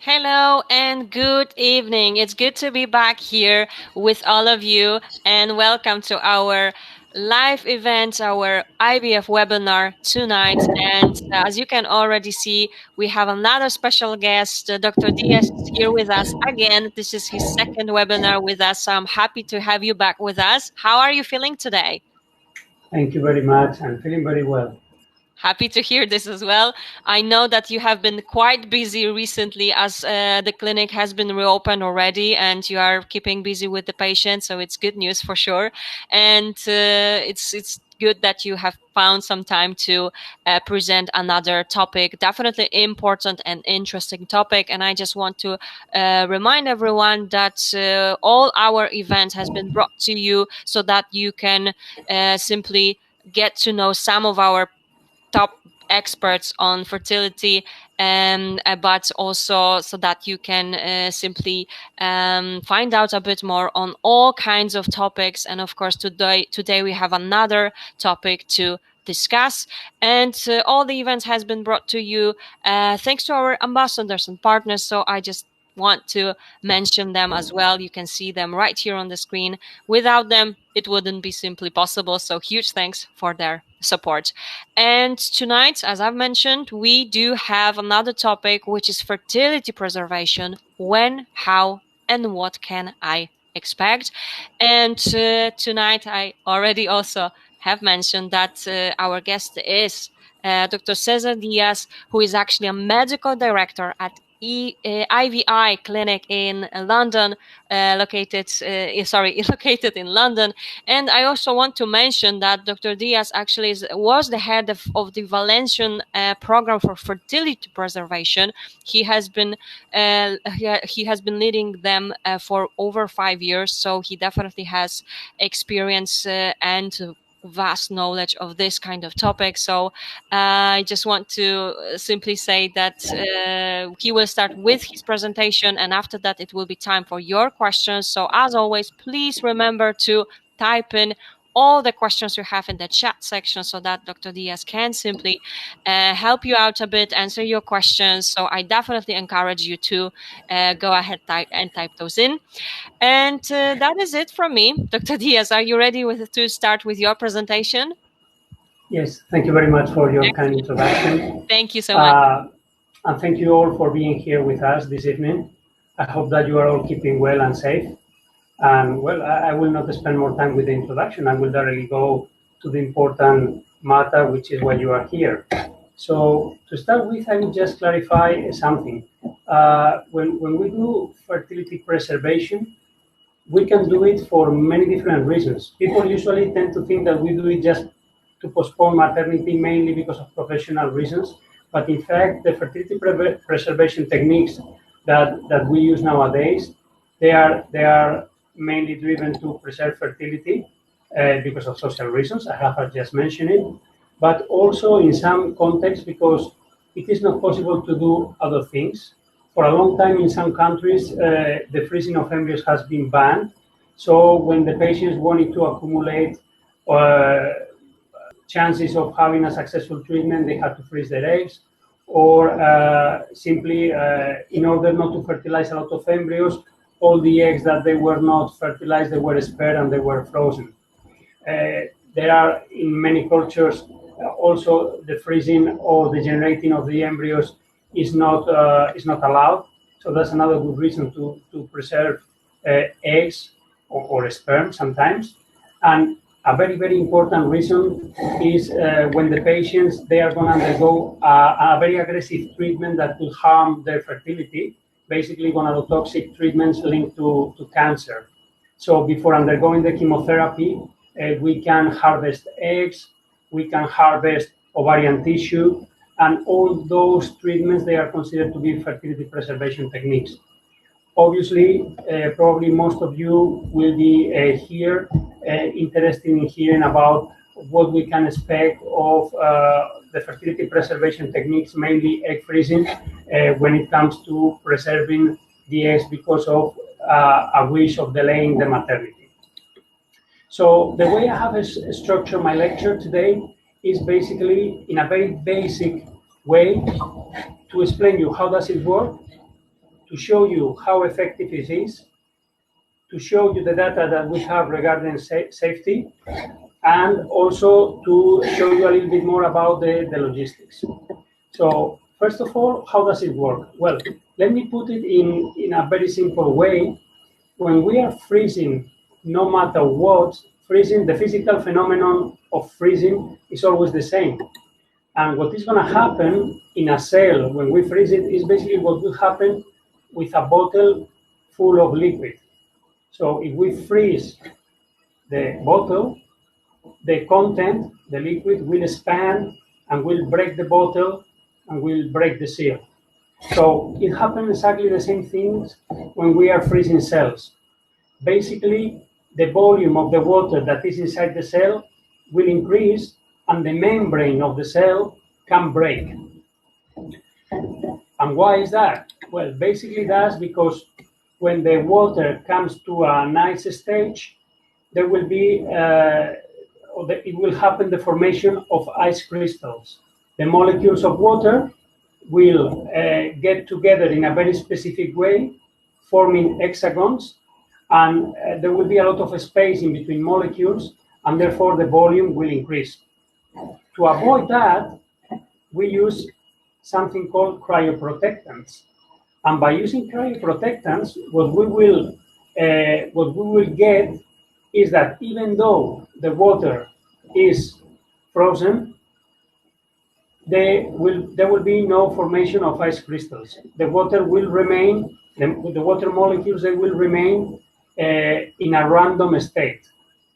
Hello and good evening. It's good to be back here with all of you, and welcome to our live event, our IVF webinar tonight. And as you can already see, we have another special guest. Dr. Diaz is here with us again. This is his second webinar with us, so I'm happy to have you back with us. How are you feeling today? Thank you very much. I'm feeling very well. Happy to hear this as well. I know that you have been quite busy recently as the clinic has been reopened already and you are keeping busy with the patient. So it's good news for sure. And it's good that you have found some time to present another topic, definitely important and interesting topic. And I just want to remind everyone that all our events has been brought to you so that you can simply get to know some of our top experts on fertility, but also so that you can simply find out a bit more on all kinds of topics. And of course, today we have another topic to discuss, and all the events has been brought to you thanks to our ambassadors and partners. So I just want to mention them as well. You can see them right here on the screen. Without them, it wouldn't be simply possible. So huge thanks for their support. And tonight, as I've mentioned, we do have another topic, which is fertility preservation. When, how, and what can I expect? And tonight, I already also have mentioned that our guest is Dr. César Díaz, who is actually a medical director at IVI Clinic in London, located in London. And I also want to mention that Dr. Diaz actually was the head of the Valencian program for fertility preservation. He has been leading them for over 5 years, so he definitely has experience and vast knowledge of this kind of topic. So I just want to simply say that he will start with his presentation, and after that it will be time for your questions. So as always, please remember to type in all the questions you have in the chat section so that Dr. Diaz can simply help you out a bit, answer your questions. So I definitely encourage you to go ahead and type those in. And that is it from me. Dr. Diaz, are you ready to start with your presentation? Yes, thank you very much for your kind introduction. Thank you so much. And thank you all for being here with us this evening. I hope that you are all keeping well and safe. And well, I will not spend more time with the introduction. I will directly go to the important matter, which is why you are here. So to start with, I will just clarify something. When we do fertility preservation, we can do it for many different reasons. People usually tend to think that we do it just to postpone maternity, mainly because of professional reasons. But in fact, the fertility preservation techniques that we use nowadays, they are mainly driven to preserve fertility because of social reasons. I have just mentioned it, but also in some contexts because it is not possible to do other things. For a long time in some countries, the freezing of embryos has been banned. So when the patients wanted to accumulate chances of having a successful treatment, they had to freeze their eggs, or simply in order not to fertilize a lot of embryos, all the eggs that they were not fertilized, they were spared and they were frozen. There are in many cultures also the freezing or the generating of the embryos is not allowed. So that's another good reason to preserve eggs or sperm sometimes. And a very, very important reason is when the patients, they are going to undergo a very aggressive treatment that will harm their fertility, basically gonadotoxic treatments linked to cancer. So before undergoing the chemotherapy, we can harvest eggs, we can harvest ovarian tissue, and all those treatments, they are considered to be fertility preservation techniques. Obviously, probably most of you will be here interested in hearing about what we can expect of the fertility preservation techniques, mainly egg freezing, when it comes to preserving the eggs because of a wish of delaying the maternity. So the way I have structured my lecture today is in a very basic way to explain you how does it work, to show you how effective it is, to show you the data that we have regarding safety, and also to show you a little bit more about the logistics. So first of all, how does it work? Well, let me put it in a very simple way. When we are freezing, no matter what, freezing, the physical phenomenon of freezing is always the same. And what is going to happen in a cell when we freeze it is basically what will happen with a bottle full of liquid. So if we freeze the bottle, the content, the liquid, will expand and will break the bottle and will break the seal. So it happens exactly the same things when we are freezing cells. Basically, the volume of the water that is inside the cell will increase and the membrane of the cell can break. And why is that? Well, basically that's because when the water comes to a nice stage, there will be, it will happen the formation of ice crystals. The molecules of water will get together in a very specific way, forming hexagons, and there will be a lot of space in between molecules, and therefore the volume will increase. To avoid that, we use something called cryoprotectants. And by using cryoprotectants, what we will get is that even though the water is frozen, there will be no formation of ice crystals. The water will remain, the water molecules, they will remain in a random state.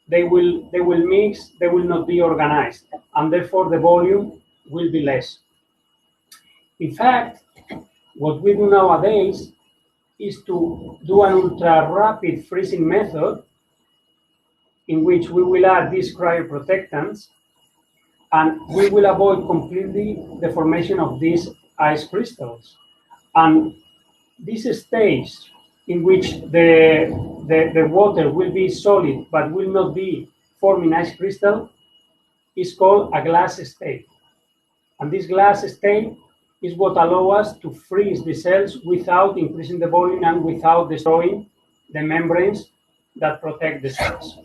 They will mix, they will not be organized, and therefore the volume will be less. In fact, what we do nowadays is to do an ultra-rapid freezing method in which we will add these cryoprotectants, and we will avoid completely the formation of these ice crystals. And this stage in which the water will be solid but will not be forming ice crystal is called a glass state. And this glass state is what allows us to freeze the cells without increasing the volume and without destroying the membranes that protect the cells.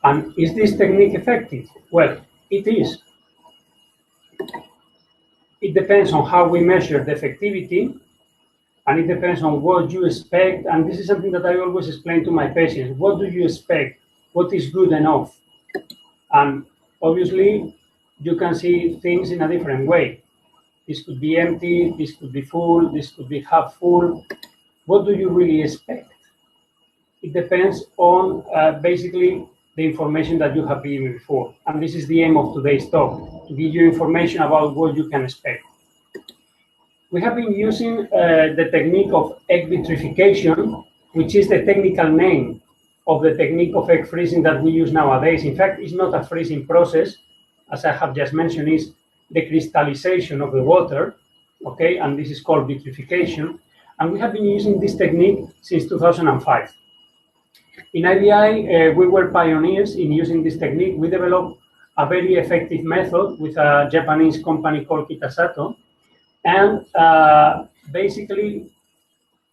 And is this technique effective? Well, it is. It depends on how we measure the effectivity, and it depends on what you expect. And this is something that I always explain to my patients. What do you expect? What is good enough? And obviously, you can see things in a different way. This could be empty, this could be full, this could be half full. What do you really expect? It depends on basically the information that you have given before. And this is the aim of today's talk, to give you information about what you can expect. We have been using the technique of egg vitrification, which is the technical name of the technique of egg freezing that we use nowadays. In fact, it's not a freezing process, as I have just mentioned, is the crystallization of the water, okay? And this is called vitrification. And we have been using this technique since 2005. In IVI, we were pioneers in using this technique. We developed a very effective method with a Japanese company called Kitasato. And basically,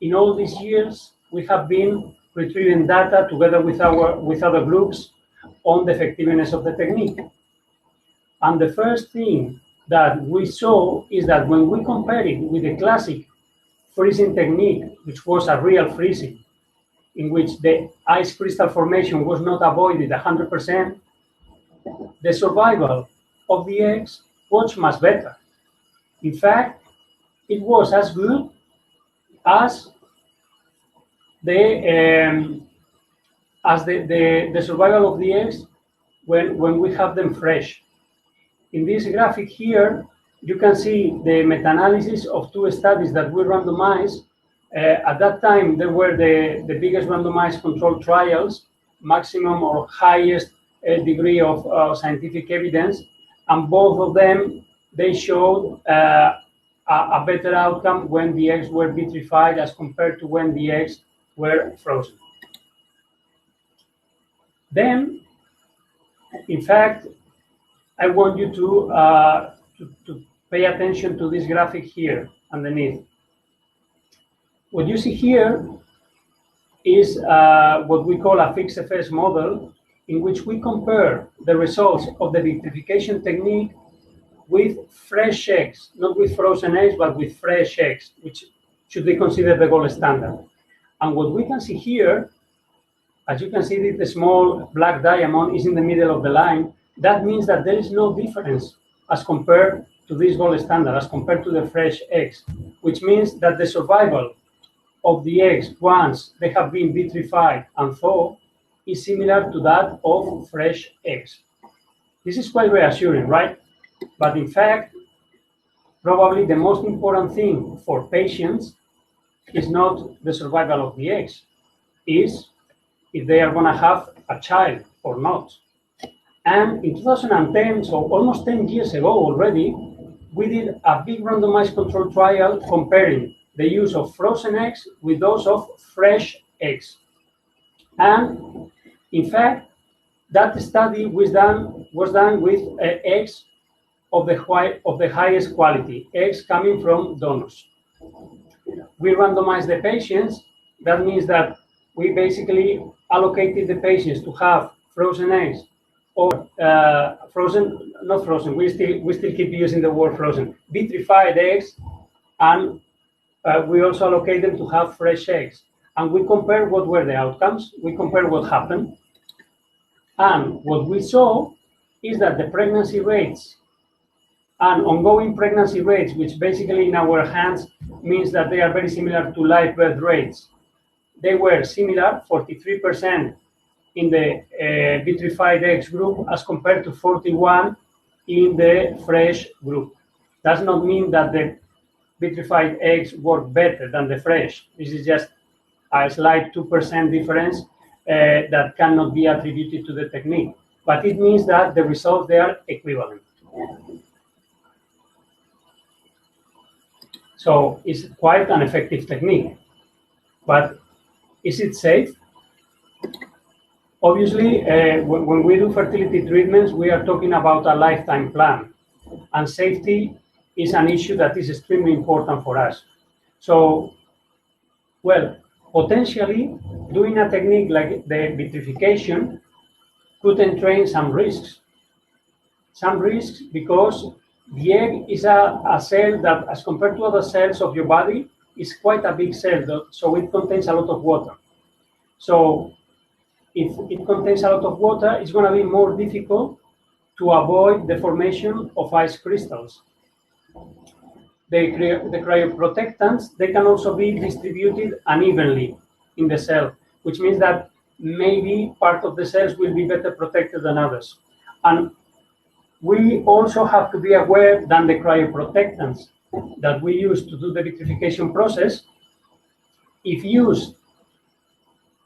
in all these years, we have been retrieving data together with other groups on the effectiveness of the technique. And the first thing that we saw is that when we compare it with the classic freezing technique, which was a real freezing, in which the ice crystal formation was not avoided 100%, the survival of the eggs was much better. In fact, it was as good as the survival of the eggs when we have them fresh. In this graphic here, you can see the meta-analysis of two studies that we randomized. At that time, there were the biggest randomized controlled trials, maximum or highest degree of scientific evidence, and both of them, they showed a better outcome when the eggs were vitrified as compared to when the eggs were frozen. Then, in fact, I want you to pay attention to this graphic here underneath. What you see here is what we call a fixed FS model, in which we compare the results of the vitrification technique with fresh eggs, not with frozen eggs, but with fresh eggs, which should be considered the gold standard. And what we can see here, as you can see, the small black diamond is in the middle of the line. That means that there is no difference as compared to this gold standard, as compared to the fresh eggs, which means that the survival of the eggs once they have been vitrified and thawed is similar to that of fresh eggs. This is quite reassuring, right? But in fact, probably the most important thing for patients is not the survival of the eggs, is if they are going to have a child or not. And in 2010, so almost 10 years ago already, we did a big randomized control trial comparing the use of frozen eggs with those of fresh eggs. And in fact, that study was done with eggs of the highest quality, eggs coming from donors. We randomized the patients. That means that we basically allocated the patients to have frozen eggs or not frozen, we still keep using the word frozen, vitrified eggs, and we also allocate them to have fresh eggs. And we compare what were the outcomes, we compare what happened, and what we saw is that the pregnancy rates and ongoing pregnancy rates, which basically in our hands means that they are very similar to live birth rates, they were similar, 43% in the vitrified eggs group as compared to 41 in the fresh group. Does not mean that the vitrified eggs work better than the fresh. This is just a slight 2% difference that cannot be attributed to the technique. But it means that the results, they are equivalent. So it's quite an effective technique. But is it safe? Obviously, when we do fertility treatments, we are talking about a lifetime plan. And safety is an issue that is extremely important for us. So, well, potentially, doing a technique like the vitrification could entrain some risks. Some risks because the egg is a cell that, as compared to other cells of your body, is quite a big cell, so it contains a lot of water. So if it contains a lot of water, it's going to be more difficult to avoid the formation of ice crystals. The cryoprotectants, they can also be distributed unevenly in the cell, which means that maybe part of the cells will be better protected than others. And we also have to be aware that the cryoprotectants that we use to do the vitrification process, if used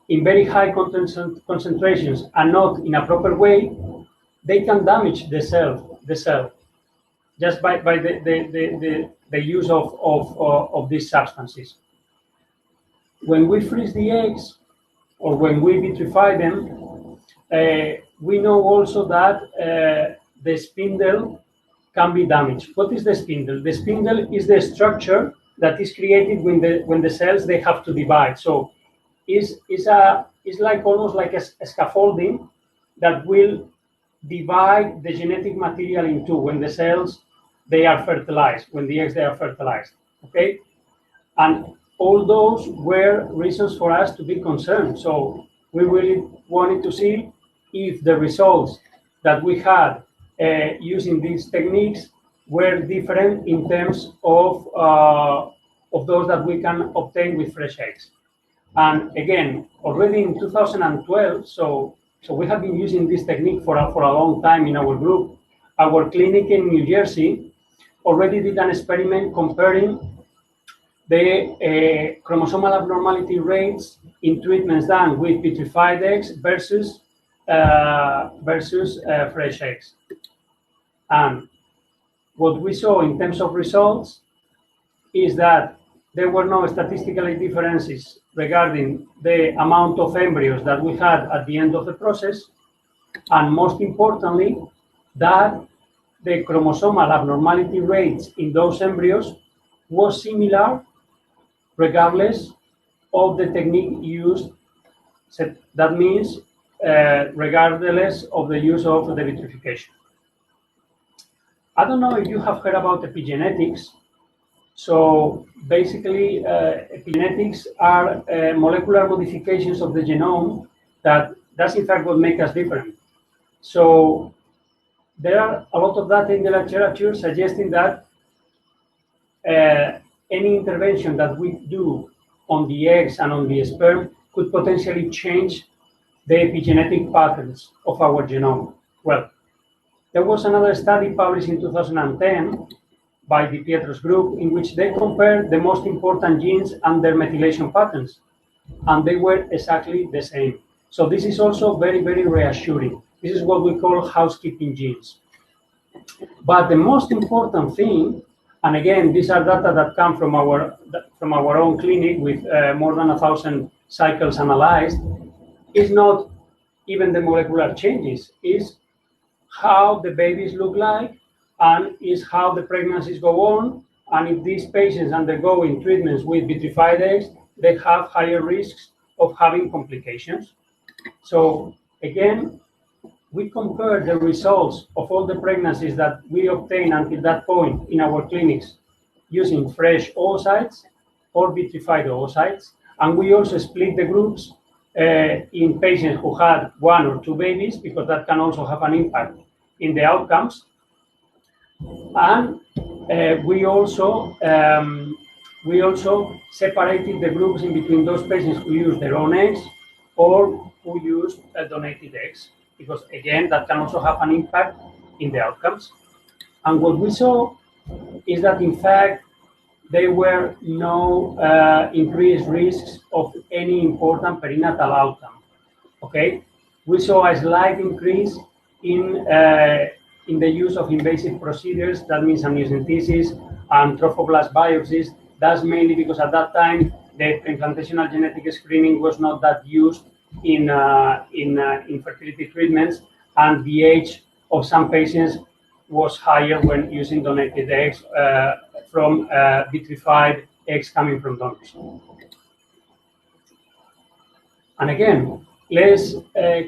in very high concentrations and not in a proper way, they can damage the cell just by the use of these substances. When we freeze the eggs or when we vitrify them, we know also that the spindle can be damaged. What is the spindle? The spindle is the structure that is created when the cells, they have to divide. So it's like almost like a scaffolding that will divide the genetic material in two when the cells, they are fertilized, when the eggs, they are fertilized, okay? And all those were reasons for us to be concerned. So we really wanted to see if the results that we had using these techniques were different in terms of those that we can obtain with fresh eggs. And again, already in 2012, so we have been using this technique for a long time in our group. Our clinic in New Jersey already did an experiment comparing the chromosomal abnormality rates in treatments done with vitrified eggs versus fresh eggs. And what we saw in terms of results is that there were no statistical differences regarding the amount of embryos that we had at the end of the process, and most importantly, that the chromosomal abnormality rates in those embryos was similar regardless of the technique used. So that means regardless of the use of the vitrification. I don't know if you have heard about epigenetics. So basically, epigenetics are molecular modifications of the genome that's in fact what makes us different. So there are a lot of data in the literature suggesting that any intervention that we do on the eggs and on the sperm could potentially change the epigenetic patterns of our genome. Well, there was another study published in 2010 by the Pietro's group in which they compared the most important genes and their methylation patterns, and they were exactly the same. So this is also very, very reassuring. This is what we call housekeeping genes. But the most important thing, and again, these are data that come from our own clinic with more than 1,000 cycles analyzed, is not even the molecular changes, is how the babies look like, and is how the pregnancies go on. And if these patients undergoing treatments with vitrified eggs, they have higher risks of having complications. So again, we compare the results of all the pregnancies that we obtain until that point in our clinics using fresh oocytes or vitrified oocytes. And we also split the groups in patients who had 1 or 2 babies, because that can also have an impact in the outcomes. And we also separated the groups in between those patients who used their own eggs or who used donated eggs, because again, that can also have an impact in the outcomes. And what we saw is that in fact, there were no increased risks of any important perinatal outcome. Okay, we saw a slight increase in the use of invasive procedures. That means amniocentesis and trophoblast biopsies. That's mainly because at that time the implantational genetic screening was not that used in fertility treatments, and the age of some patients was higher when using donated eggs from vitrified eggs coming from donors. And again, let's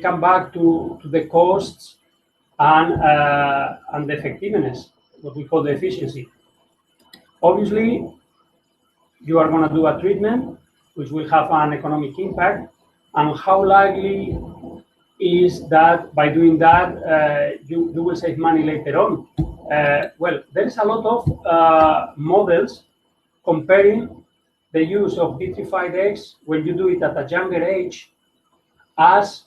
come back to the costs and the effectiveness, what we call the efficiency. Obviously, you are going to do a treatment which will have an economic impact, and how likely is that by doing that you will save money later on? Well, there is a lot of models comparing the use of vitrified eggs when you do it at a younger age as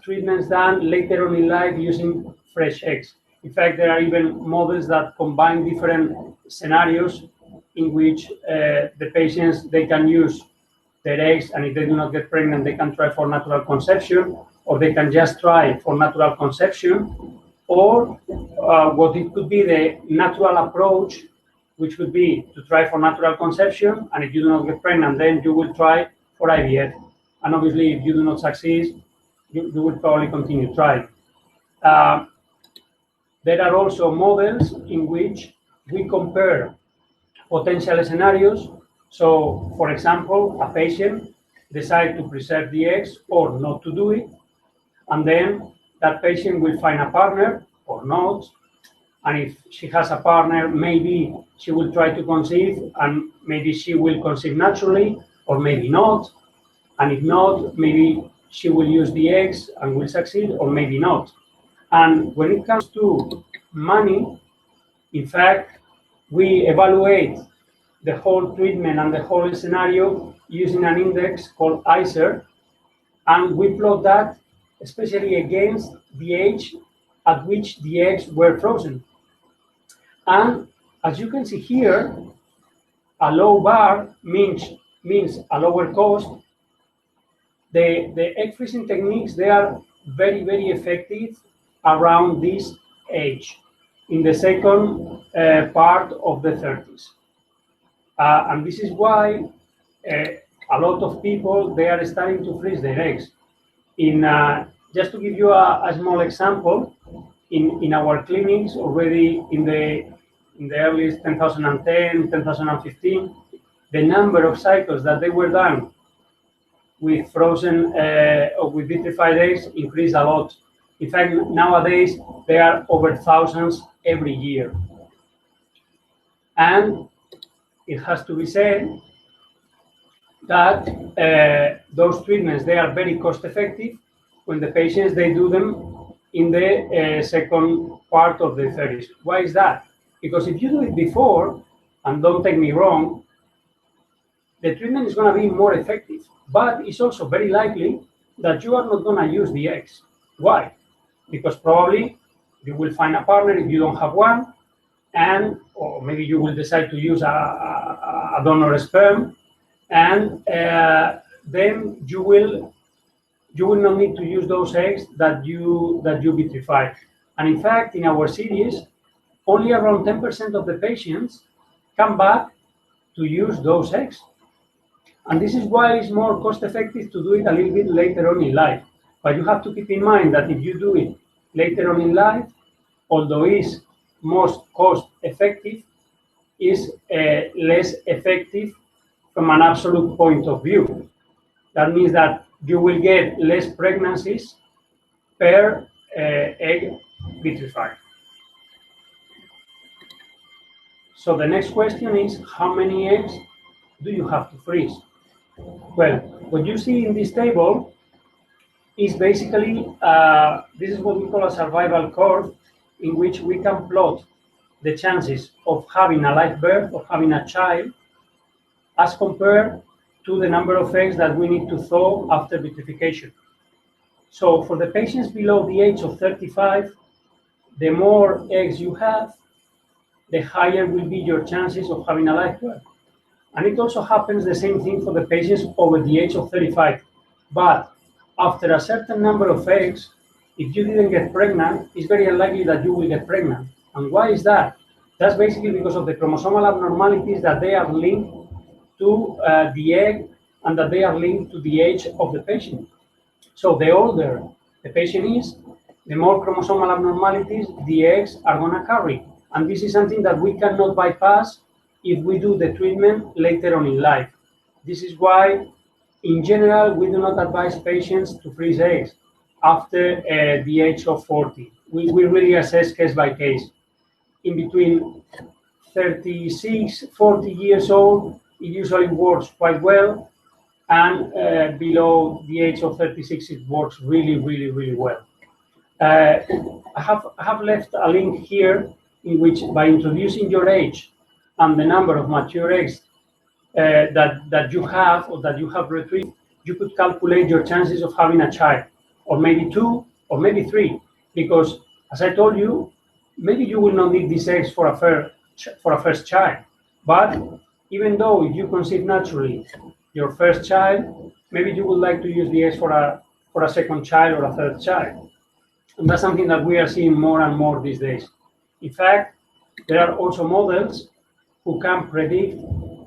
treatments done later on in life using fresh eggs. In fact, there are even models that combine different scenarios in which the patients, they can use their eggs, and if they do not get pregnant, they can try for natural conception, or they can just try for natural conception, or what it could be the natural approach, which would be to try for natural conception, and if you do not get pregnant, then you will try for IVF. And obviously, if you do not succeed, you will probably continue trying. There are also models in which we compare potential scenarios. So, for example, a patient decides to preserve the eggs or not to do it, and then that patient will find a partner or not. And if she has a partner, maybe she will try to conceive, and maybe she will conceive naturally, or maybe not. And if not, maybe she will use the eggs and will succeed, or maybe not. And when it comes to money, in fact, we evaluate the whole treatment and the whole scenario using an index called ICER, and we plot that especially against the age at which the eggs were frozen. And as you can see here, a low bar means a lower cost. The egg freezing techniques, they are very, very effective around this age, in the second part of the 30s. And this is why a lot of people, they are starting to freeze their eggs. Just to give you a small example, in our clinics already in the early 2010, 2015, the number of cycles that they were done with frozen or with vitrified eggs increased a lot. In fact, nowadays there are over thousands every year. And it has to be said that those treatments, they are very cost effective when the patients, they do them in the second part of the 30s. Why is that? Because if you do it before, and don't take me wrong, the treatment is going to be more effective, but it's also very likely that you are not going to use the eggs. Why? Because probably you will find a partner if you don't have one, or maybe you will decide to use a donor sperm, and then you will not need to use those eggs that you vitrify. And in fact, in our series, only around 10% of the patients come back to use those eggs. And this is why it's more cost effective to do it a little bit later on in life. But you have to keep in mind that if you do it later on in life, although it's most cost effective, is less effective from an absolute point of view. That means that you will get less pregnancies per egg vitrified. So the next question is, how many eggs do you have to freeze? Well, what you see in this table is basically, this is what we call a survival curve, in which we can plot the chances of having a live birth, of having a child, as compared to the number of eggs that we need to thaw after vitrification. So for the patients below the age of 35, the more eggs you have, the higher will be your chances of having a live birth. And it also happens the same thing for the patients over the age of 35. But after a certain number of eggs, if you didn't get pregnant, it's very unlikely that you will get pregnant. And why is that? That's basically because of the chromosomal abnormalities that they are linked to the egg, and that they are linked to the age of the patient. So the older the patient is, the more chromosomal abnormalities the eggs are going to carry. And this is something that we cannot bypass if we do the treatment later on in life. This is why, in general, we do not advise patients to freeze eggs after the age of 40. We really assess case by case. In between 36, 40 years old, it usually works quite well, and below the age of 36, it works really, really, really well. I have left a link here in which, by introducing your age and the number of mature eggs that you have or that you have retrieved, you could calculate your chances of having a child, or maybe 2, or maybe 3, because, as I told you, maybe you will not need these eggs for a first child. But even though if you conceive naturally your first child, maybe you would like to use the eggs for a second child or a third child. And that's something that we are seeing more and more these days. In fact, there are also models who can predict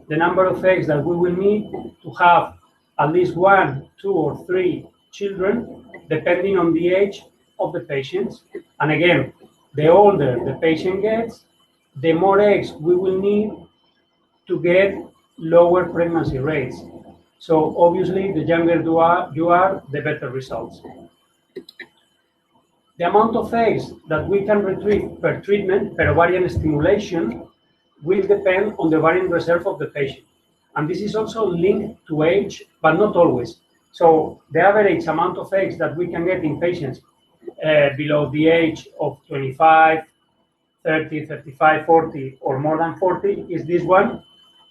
the number of eggs that we will need to have at least 1, 2, or 3 children, depending on the age of the patients. And again, the older the patient gets, the more eggs we will need to get lower pregnancy rates. So obviously, the younger you are, the better results. The amount of eggs that we can retrieve per treatment, per ovarian stimulation, will depend on the ovarian reserve of the patient. And this is also linked to age, but not always. So the average amount of eggs that we can get in patients below the age of 25, 30, 35, 40, or more than 40 is this one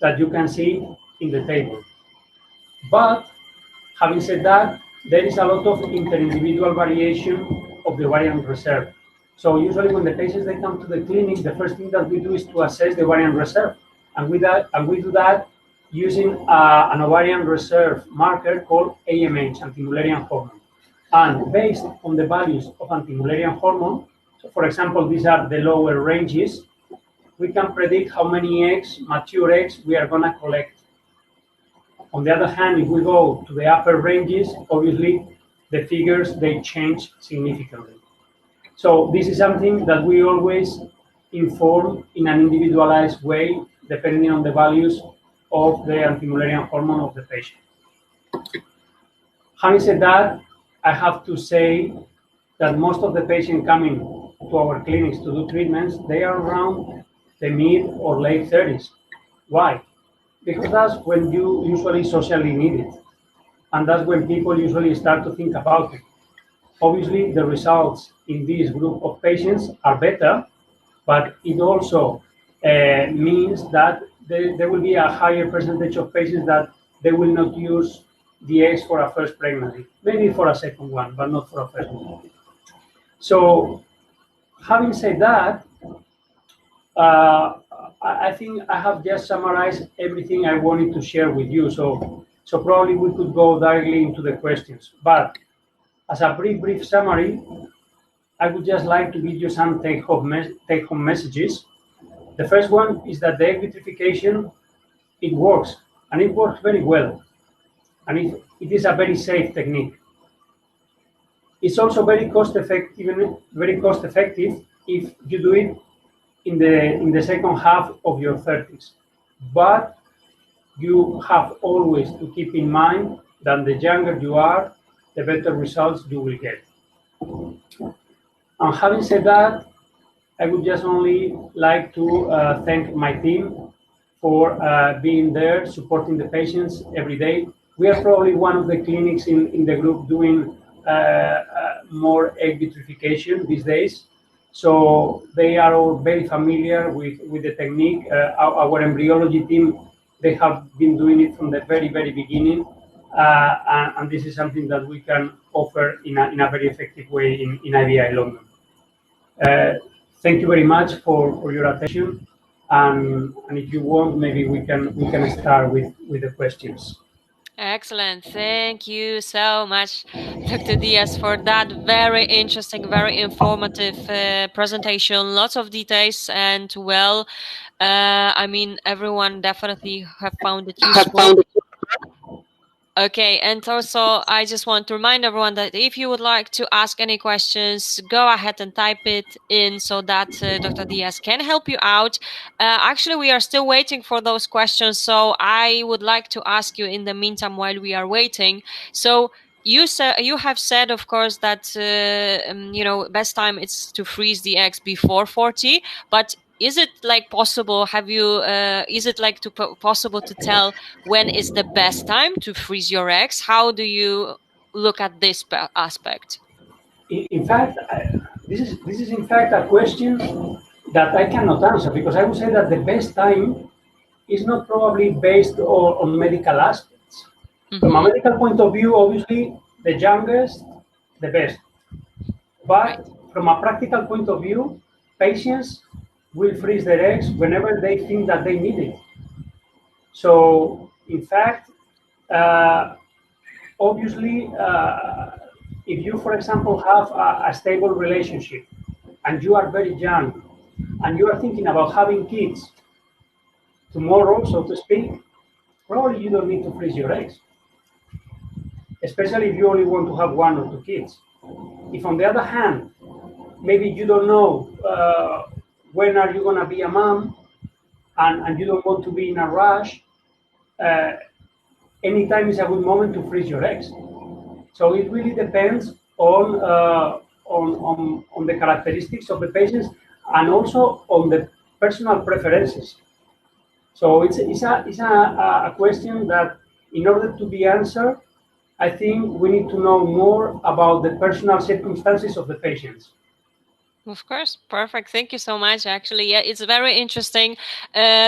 that you can see in the table. But having said that, there is a lot of inter-individual variation of the ovarian reserve. So usually when the patients, they come to the clinic, the first thing that we do is to assess the ovarian reserve. And we do that using an ovarian reserve marker called AMH, anti-Mullerian hormone. And based on the values of anti-Mullerian hormone, so for example, these are the lower ranges, we can predict how many eggs, mature eggs, we are going to collect. On the other hand, if we go to the upper ranges, obviously the figures, they change significantly. So this is something that we always inform in an individualized way, depending on the values of the anti-Mullerian hormone of the patient. Having said that, I have to say that most of the patients coming to our clinics to do treatments, they are around the mid or late 30s. Why? Because that's when you usually socially need it. And that's when people usually start to think about it. Obviously, the results in this group of patients are better, but it also means that there will be a higher percentage of patients that they will not use the eggs for a first pregnancy, maybe for a second one, but not for a first one. So, having said that, I think I have just summarized everything I wanted to share with you. So probably we could go directly into the questions. But as a brief summary, I would just like to give you some take-home messages. The first one is that the egg vitrification, it works, and it works very well. And it is a very safe technique. It's also very cost-effective if you do it in the second half of your 30s. But you have always to keep in mind that the younger you are, the better results you will get. And having said that, I would just only like to thank my team for being there, supporting the patients every day. We are probably one of the clinics in the group doing more egg vitrification these days. So they are all very familiar with the technique. Our embryology team, they have been doing it from the very beginning. And this is something that we can offer in a very effective way in IVI London. Thank you very much for your attention. And if you want, maybe we can start with the questions. Excellent. Thank you so much, Dr. Diaz, for that very interesting, very informative presentation. Lots of details, and well, I mean, everyone definitely have found it useful. Okay, and also I just want to remind everyone that if you would like to ask any questions, go ahead and type it in so that Dr. Diaz can help you out. Actually, we are still waiting for those questions, so I would like to ask you in the meantime while we are waiting. So you have said, of course, that best time is to freeze the eggs before 40, but is it like possible? Is it like possible to tell when is the best time to freeze your eggs? How do you look at this aspect? In fact, this is in fact a question that I cannot answer, because I would say that the best time is not probably based on medical aspects. Mm-hmm. From a medical point of view, obviously, the youngest, the best. But from a practical point of view, patients will freeze their eggs whenever they think that they need it. So, in fact, obviously, if you, for example, have a stable relationship and you are very young and you are thinking about having kids tomorrow, so to speak, probably you don't need to freeze your eggs, especially if you only want to have 1 or 2 kids. If, on the other hand, maybe you don't know when are you going to be a mom, and you don't want to be in a rush, anytime is a good moment to freeze your eggs. So it really depends on the characteristics of the patients and also on the personal preferences. So it's a question that, in order to be answered, I think we need to know more about the personal circumstances of the patients. Of course. Perfect. Thank you so much. Actually, yeah, it's very interesting,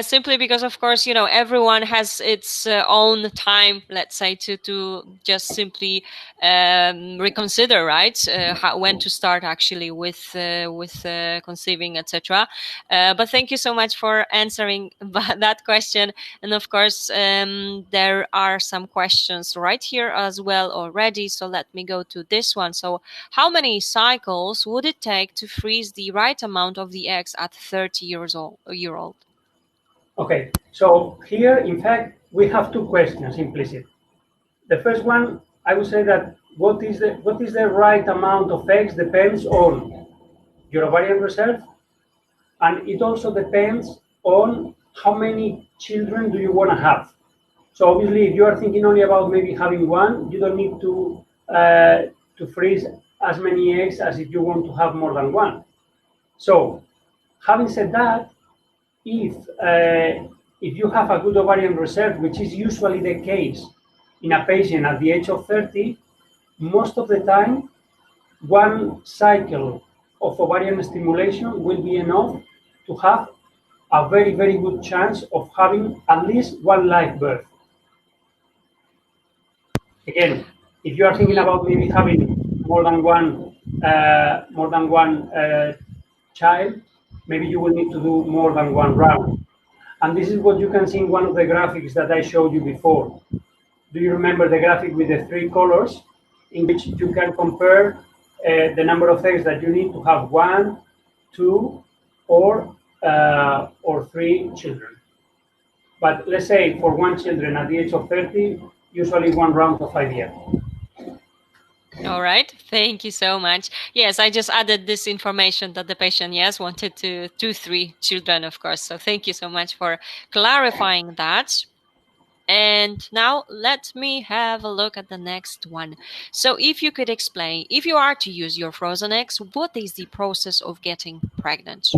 simply because, of course, everyone has its own time, let's say, to just simply reconsider, right? When to start actually with conceiving, etc. But thank you so much for answering that question. And of course, there are some questions right here as well already. So let me go to this one. So how many cycles would it take to freeze the right amount of the eggs at 30 years old? Okay, so here, in fact, we have 2 questions implicit. The first one, I would say that what is the right amount of eggs depends on your ovarian reserve, and it also depends on how many children do you want to have. So obviously, if you are thinking only about maybe having one, you don't need to freeze as many eggs as if you want to have more than one. So, having said that, if you have a good ovarian reserve, which is usually the case in a patient at the age of 30, most of the time, one cycle of ovarian stimulation will be enough to have a very, very good chance of having at least one live birth. Again, if you are thinking about maybe having more than one child, maybe you will need to do more than one round. And this is what you can see in one of the graphics that I showed you before. Do you remember the graphic with the three colors in which you can compare the number of eggs that you need to have 1, 2, or 3 children? But let's say for one children at the age of 30, usually one round of IVF. All right. Thank you so much. Yes, I just added this information that the patient, yes, wanted to 3 children, of course. So thank you so much for clarifying that. And now let me have a look at the next one. So if you could explain, if you are to use your frozen eggs, what is the process of getting pregnant?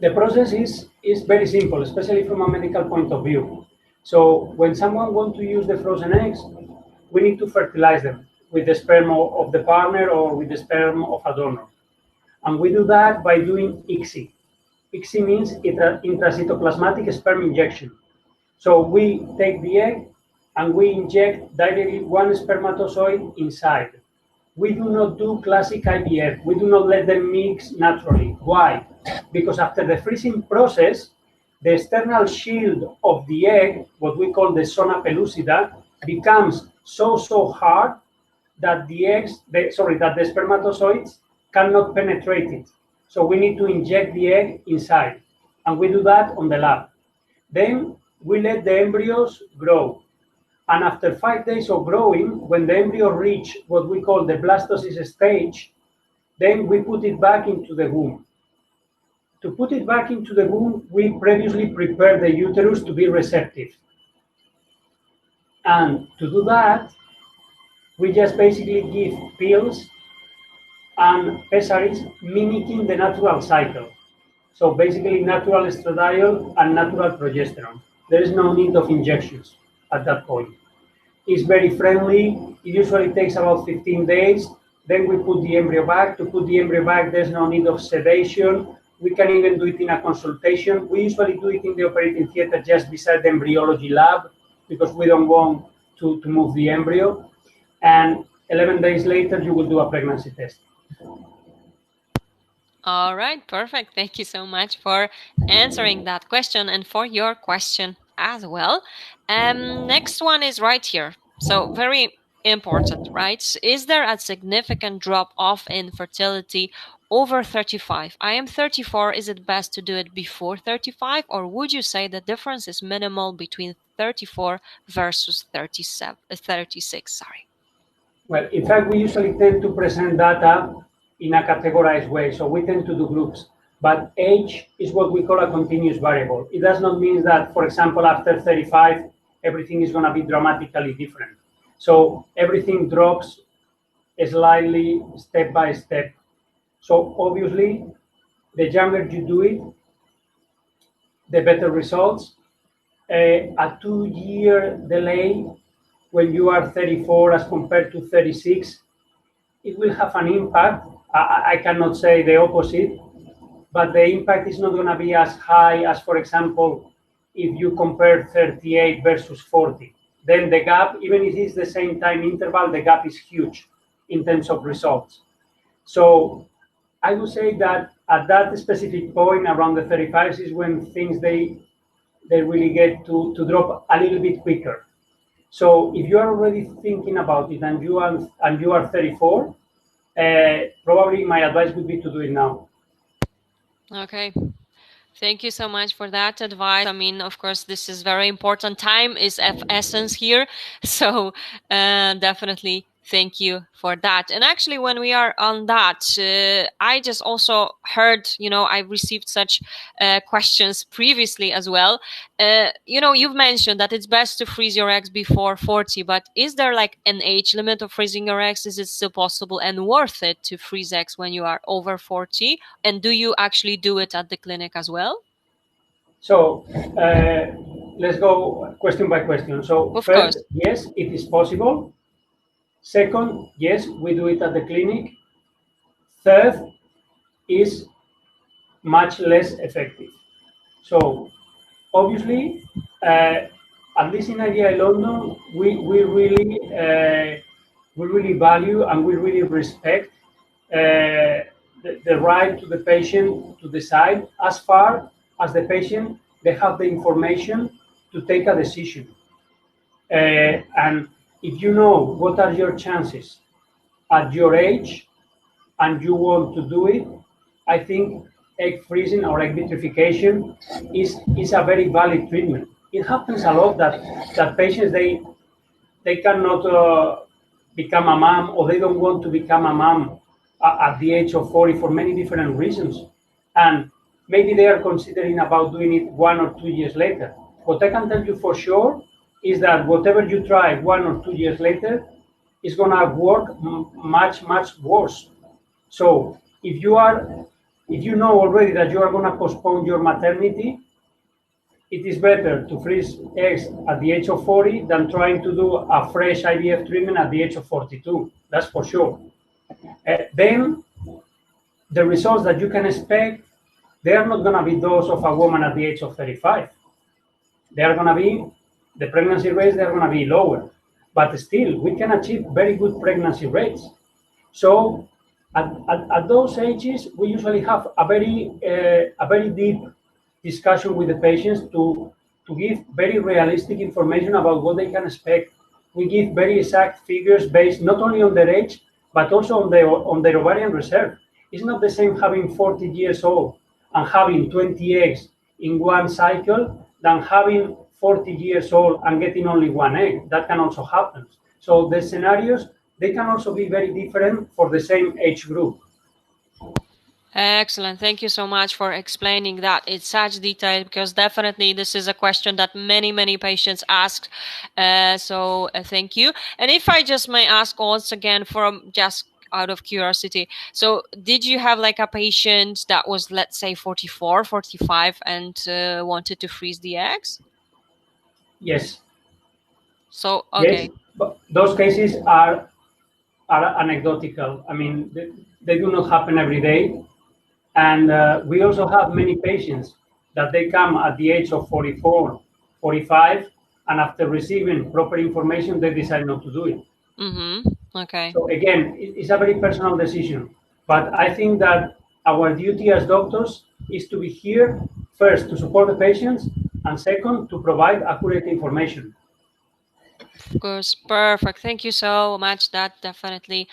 The process is very simple, especially from a medical point of view. So when someone wants to use the frozen eggs, we need to fertilize them with the sperm of the partner or with the sperm of a donor. And we do that by doing ICSI. ICSI means intracytoplasmatic sperm injection. So we take the egg and we inject directly one spermatozoid inside. We do not do classic IVF. We do not let them mix naturally. Why? Because after the freezing process, the external shield of the egg, what we call the zona pellucida, becomes so hard that the spermatozoids cannot penetrate it. So we need to inject the egg inside, and we do that on the lab. Then we let the embryos grow. And after 5 days of growing, when the embryo reach what we call the blastocyst stage, then we put it back into the womb. To put it back into the womb, we previously prepare the uterus to be receptive. And to do that, we just basically give pills and pessaries mimicking the natural cycle. So basically natural estradiol and natural progesterone. There is no need of injections at that point. It's very friendly. It usually takes about 15 days. Then we put the embryo back. To put the embryo back, there's no need of sedation. We can even do it in a consultation. We usually do it in the operating theater just beside the embryology lab because we don't want to move the embryo. And 11 days later, you will do a pregnancy test. All right, perfect. Thank you so much for answering that question and for your question as well. Next one is right here. So very important, right? Is there a significant drop off in fertility over 35? I am 34. Is it best to do it before 35, or would you say the difference is minimal between 34 versus 36? Sorry. Well, in fact, we usually tend to present data in a categorized way. So we tend to do groups. But age is what we call a continuous variable. It does not mean that, for example, after 35, everything is going to be dramatically different. So everything drops slightly, step by step. So obviously, the younger you do it, the better results. A 2-year delay when you are 34 as compared to 36, it will have an impact. I cannot say the opposite, but the impact is not going to be as high as, for example, if you compare 38 versus 40. Then the gap, even if it's the same time interval, the gap is huge in terms of results. So I would say that at that specific point, around the 35s, is when things they really get to drop a little bit quicker. So if you are already thinking about it and you are 34, probably my advice would be to do it now. Okay. Thank you so much for that advice. I mean, of course, this is very important. Time is of essence here. So definitely Thank you for that. And actually, when we are on that, I just also heard, I've received such questions previously as well. You've mentioned that it's best to freeze your eggs before 40, but is there like an age limit of freezing your eggs? Is it still possible and worth it to freeze eggs when you are over 40? And do you actually do it at the clinic as well? So let's go question by question. So Of first, course. yes, it is possible. Second, yes, we do it at the clinic. Third, is much less effective. So obviously, at least in IVI London, we really value and we really respect the right to the patient to decide as far as the patient they have the information to take a decision. And if you know what are your chances at your age and you want to do it, I think egg freezing or egg vitrification is a very valid treatment. It happens a lot that patients they cannot become a mom, or they don't want to become a mom at the age of 40 for many different reasons, and maybe they are considering about doing it 1 or 2 years later. What I can tell you for sure is that whatever you try 1 or 2 years later is going to work much worse. So if you know already that you are going to postpone your maternity, it is better to freeze eggs at the age of 40 than trying to do a fresh IVF treatment at the age of 42. That's for sure. Then the results that you can expect, they are not going to be those of a woman at the age of 35. They are going to be, the pregnancy rates, they are going to be lower. But still, we can achieve very good pregnancy rates. So at those ages, we usually have a very deep discussion with the patients to give very realistic information about what they can expect. We give very exact figures based not only on their age, but also on their ovarian reserve. It's not the same having 40 years old and having 20 eggs in one cycle than having 40 years old and getting only one egg. That can also happen. So the scenarios, they can also be very different for the same age group. Excellent. Thank you so much for explaining that in such detail, because definitely this is a question that many patients ask. So thank you. And if I just may ask once again, from just out of curiosity, so did you have like a patient that was, let's say, 44, 45 and wanted to freeze the eggs? Yes. So, okay. Yes, but those cases are anecdotal. I mean, they do not happen every day. And we also have many patients that they come at the age of 44, 45, and after receiving proper information, they decide not to do it. Okay. So again, it's a very personal decision. But I think that our duty as doctors is to be here, first, to support the patients, and second, to provide accurate information. Of course, perfect. Thank you so much. That definitely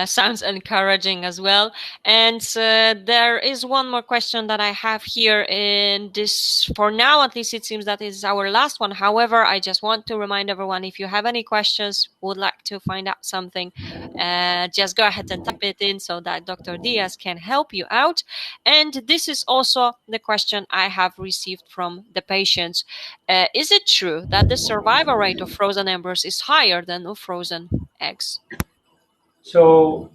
sounds encouraging as well. And there is one more question that I have here in this, for now at least it seems that is our last one. However, I just want to remind everyone, if you have any questions, would like to find out something, just go ahead and type it in so that Dr. Diaz can help you out. And this is also the question I have received from the patients. Is it true that the survival rate of frozen embryos is higher than of frozen eggs? So,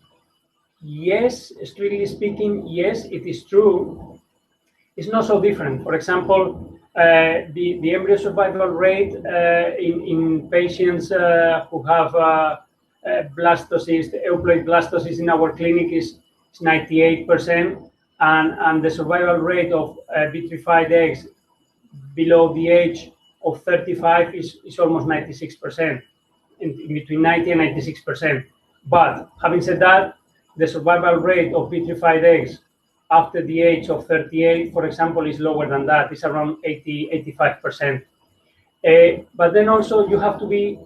yes, strictly speaking, yes, it is true. It's not so different. For example, the embryo survival rate in patients who have blastocyst, euploid blastocyst in our clinic is 98%, and the survival rate of vitrified eggs below the age of 35 is almost 96%, in between 90 and 96%. But having said that, the survival rate of vitrified eggs after the age of 38, for example, is lower than that. It's around 85%. But then also you have to be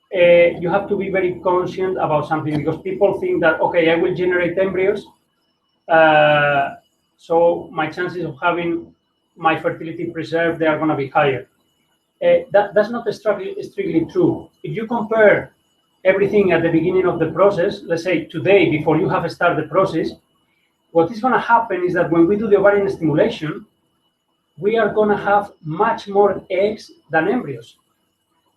very conscient about something, because people think that, okay, I will generate embryos, so my chances of having my fertility preserved, they are going to be higher. That's not strictly true. If you compare everything at the beginning of the process, let's say today, before you have started the process, what is going to happen is that when we do the ovarian stimulation, we are going to have much more eggs than embryos.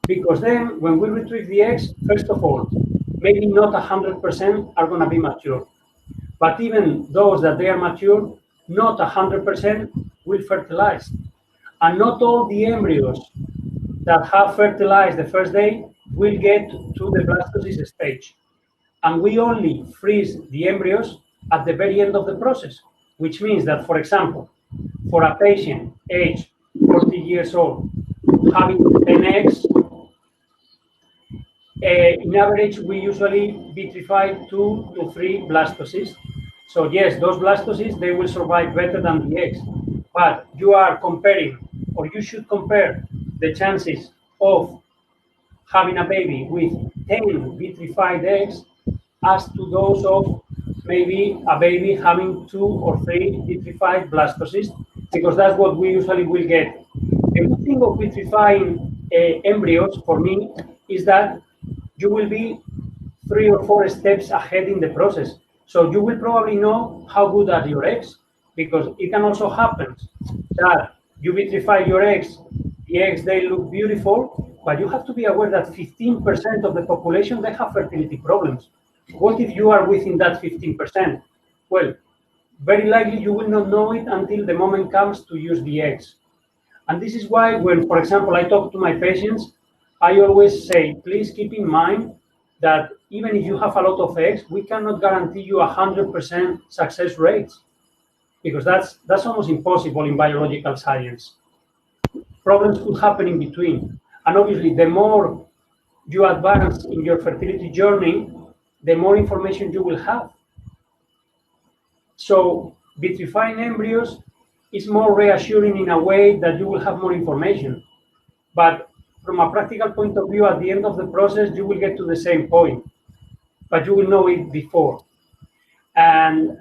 Because then when we retrieve the eggs, first of all, maybe not 100% are going to be mature. But even those that they are mature, not 100% will fertilize. And not all the embryos that have fertilized the first day will get to the blastocyst stage. And we only freeze the embryos at the very end of the process, which means that, for example, for a patient age 40 years old having 10 eggs, in average, we usually vitrify 2 to 3 blastocysts. So yes, those blastocysts, they will survive better than the eggs. But you are comparing, or you should compare, the chances of having a baby with 10 vitrified eggs as to those of maybe a baby having 2 or 3 vitrified blastocysts, because that's what we usually will get. The good thing of vitrifying embryos for me is that you will be 3 or 4 steps ahead in the process. So you will probably know how good are your eggs, because it can also happen that you vitrify your eggs, the eggs, they look beautiful, but you have to be aware that 15% of the population, they have fertility problems. What if you are within that 15%? Well, very likely you will not know it until the moment comes to use the eggs. And this is why when, for example, I talk to my patients, I always say, please keep in mind that even if you have a lot of eggs, we cannot guarantee you 100% success rates, because that's almost impossible in biological science. Problems could happen in between. And obviously, the more you advance in your fertility journey, the more information you will have. So vitrifying embryos is more reassuring in a way that you will have more information. But from a practical point of view, at the end of the process, you will get to the same point, but you will know it before. And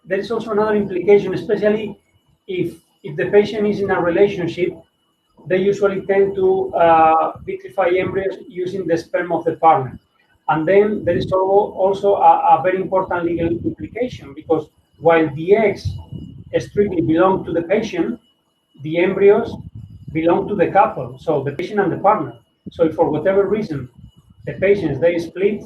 there is also another implication, especially if the patient is in a relationship, they usually tend to vitrify embryos using the sperm of the partner. And then there is also a very important legal implication, because while the eggs strictly belong to the patient, the embryos belong to the couple, so the patient and the partner. So if for whatever reason the patients, they split,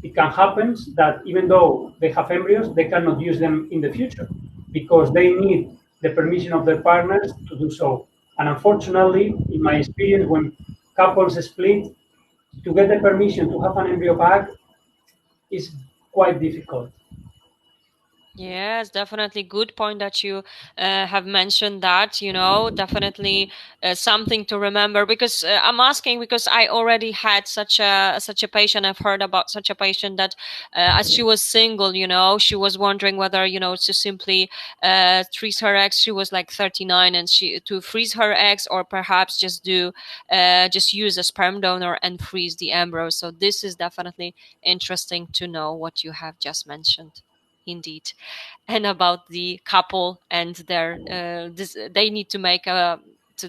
it can happen that even though they have embryos, they cannot use them in the future because they need the permission of their partners to do so. And unfortunately, in my experience, when couples split, to get the permission to have an embryo back is quite difficult. Yes, definitely good point that you have mentioned that, definitely something to remember, because I'm asking because I already had such a patient. I've heard about such a patient that as she was single, she was wondering whether, to simply freeze her eggs. She was like 39 and to freeze her eggs, or perhaps just use a sperm donor and freeze the embryo. So this is definitely interesting to know what you have just mentioned. Indeed. And about the couple and their they need to make a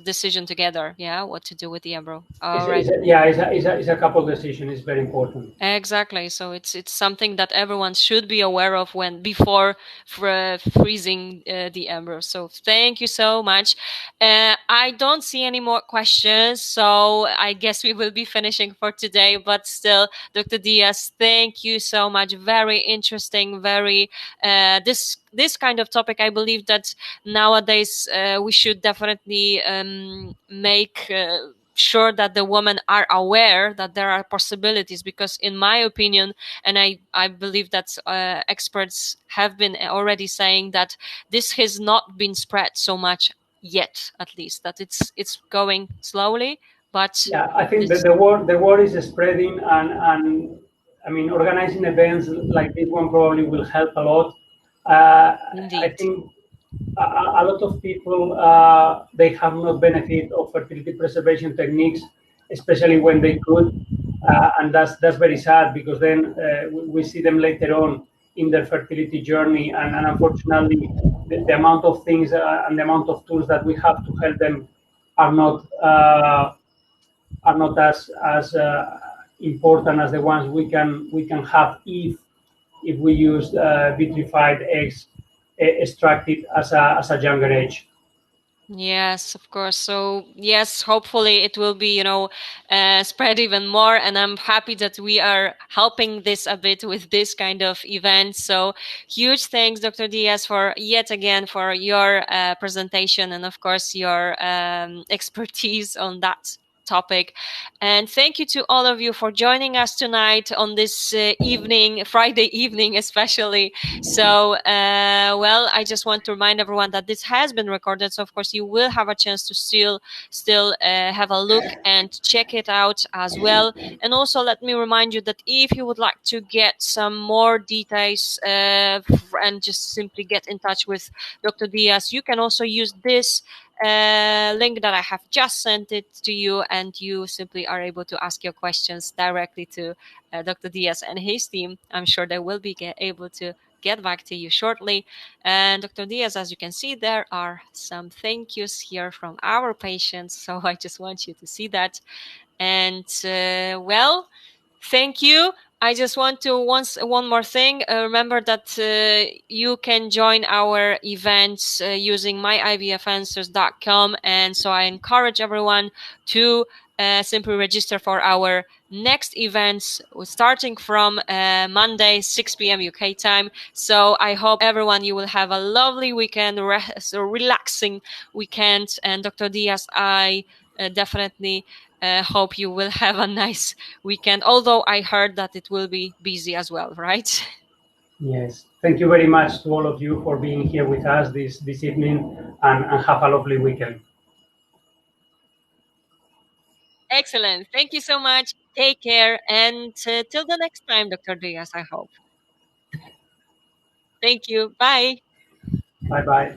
decision together, what to do with the embryo. It's a couple decision. It's very important. Exactly. So it's something that everyone should be aware of before freezing the embryo. So thank you so much. I don't see any more questions, so I guess we will be finishing for today. But still, Dr. Diaz, thank you so much. Very interesting. Very this kind of topic. I believe that nowadays we should definitely make sure that the women are aware that there are possibilities, because in my opinion, and I believe that experts have been already saying that this has not been spread so much yet, at least that it's going slowly, but I think that the word is spreading, and I mean, organizing events like this one probably will help a lot. I think a lot of people, they have not benefit of fertility preservation techniques, especially when they could, and that's very sad, because then we see them later on in their fertility journey, and unfortunately the amount of things and the amount of tools that we have to help them are not as important as the ones we can have if we use vitrified eggs extracted as a younger age. Yes, of course. So yes, hopefully it will be, spread even more. And I'm happy that we are helping this a bit with this kind of event. So huge thanks, Dr. Diaz, for yet again for your presentation and of course your expertise on that topic. And thank you to all of you for joining us tonight on this evening, Friday evening especially. So, well, I just want to remind everyone that this has been recorded. So, of course, you will have a chance to still have a look and check it out as well. And also, let me remind you that if you would like to get some more details and just simply get in touch with Dr. Diaz, you can also use this link that I have just sent it to you, and you simply are able to ask your questions directly to Dr. Diaz and his team. I'm sure they will be able to get back to you shortly. And Dr. Diaz, as you can see, there are some thank yous here from our patients. So I just want you to see that. And well, thank you. I just want to one more thing. Remember that you can join our events using myivfanswers.com. And so I encourage everyone to simply register for our next events starting from Monday, 6 p.m. UK time. So I hope everyone, you will have a lovely weekend, relaxing weekend. And Dr. Diaz, I definitely hope you will have a nice weekend, although I heard that it will be busy as well, right? Yes. Thank you very much to all of you for being here with us this evening, and have a lovely weekend. Excellent. Thank you so much. Take care. And till the next time, Dr. Diaz, I hope. Thank you. Bye. Bye-bye.